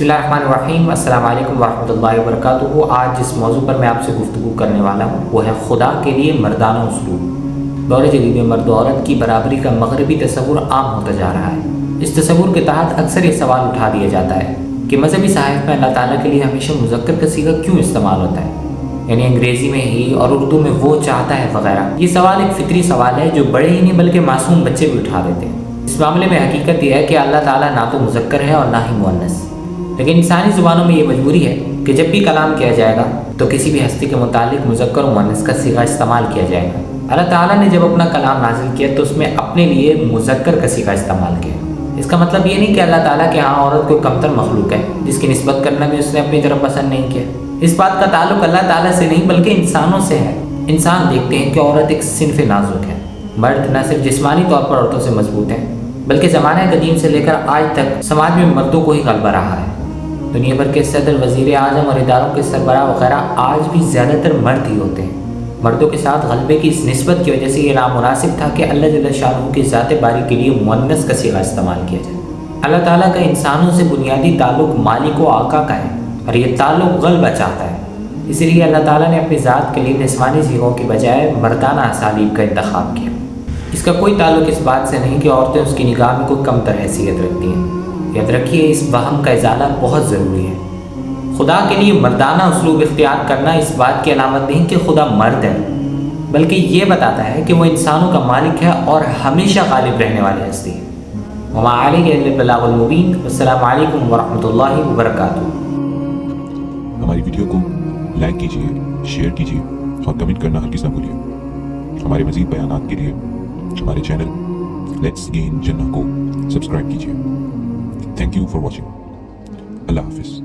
بسم اللہ الرحمن الرحیم، السلام علیکم ورحمۃ اللہ وبرکاتہ۔ آج جس موضوع پر میں آپ سے گفتگو کرنے والا ہوں وہ ہے خدا کے لیے مردانہ اسلوب۔ دور جدید میں مرد و عورت کی برابری کا مغربی تصور عام ہوتا جا رہا ہے۔ اس تصور کے تحت اکثر یہ سوال اٹھا دیا جاتا ہے کہ مذہبی صحائف میں اللہ تعالیٰ کے لیے ہمیشہ مذکر کا صیغہ کیوں استعمال ہوتا ہے، یعنی انگریزی میں ہی اور اردو میں وہ چاہتا ہے وغیرہ۔ یہ سوال ایک فطری سوال ہے جو بڑے ہی نہیں بلکہ معصوم بچے بھی اٹھا دیتے ہیں۔ اس معاملے میں حقیقت یہ ہے کہ اللہ تعالیٰ نہ تو مذکر ہے اور نہ ہی مؤنث، لیکن انسانی زبانوں میں یہ مجبوری ہے کہ جب بھی کلام کیا جائے گا تو کسی بھی ہستی کے متعلق مذکر و مؤنث کا صیغہ استعمال کیا جائے گا۔ اللہ تعالیٰ نے جب اپنا کلام نازل کیا تو اس میں اپنے لیے مذکر کا صیغہ استعمال کیا۔ اس کا مطلب یہ نہیں کہ اللہ تعالیٰ کے ہاں عورت کو کمتر مخلوق ہے جس کی نسبت کرنا بھی اس نے اپنی طرف پسند نہیں کیا۔ اس بات کا تعلق اللہ تعالیٰ سے نہیں بلکہ انسانوں سے ہے۔ انسان دیکھتے ہیں کہ عورت ایک صنف نازک ہے۔ مرد نہ صرف جسمانی طور پر عورتوں سے مضبوط ہیں بلکہ زمانہ قدیم سے لے کر آج تک سماج میں مردوں کو ہی غلبہ رہا ہے۔ دنیا بھر کے صدر، وزیر اعظم اور اداروں کے سربراہ وغیرہ آج بھی زیادہ تر مرد ہی ہوتے ہیں۔ مردوں کے ساتھ غلبے کی اس نسبت کی وجہ سے یہ نامناسب تھا کہ اللہ جل شانہ کی ذات باری کے لیے مؤنث کا صیغہ استعمال کیا جائے۔ اللہ تعالیٰ کا انسانوں سے بنیادی تعلق مالک و آقا کا ہے اور یہ تعلق غلبہ چاہتا ہے۔ اسی لیے اللہ تعالیٰ نے اپنی ذات کے لیے نسوانی صیغوں کی بجائے مردانہ اسالیب کا انتخاب کیا۔ اس کا کوئی تعلق اس بات سے نہیں کہ عورتیں اس کی نگاہ میں کوئی کمتر حیثیت رکھتی ہیں۔ یاد رکھیے، اس وہم کا ازالہ بہت ضروری ہے۔ خدا کے لیے مردانہ اسلوب اختیار کرنا اس بات کی علامت نہیں کہ خدا مرد ہے، بلکہ یہ بتاتا ہے کہ وہ انسانوں کا مالک ہے اور ہمیشہ غالب رہنے والی ہستی ہے۔ وما علیہ الا البلاغ المبین۔ السلام علیکم ورحمۃ اللہ وبرکاتہ۔ ہماری ویڈیو کو لائک کیجیے، شیئر کیجیے اور کمنٹ کرنا ہرگز نہ بھولیے۔ ہمارے مزید بیانات کے لیے ہمارے چینل لیٹس گین جنہ کو سبسکرائب کیجیے۔ Thank you for watching. اللہ حافظ۔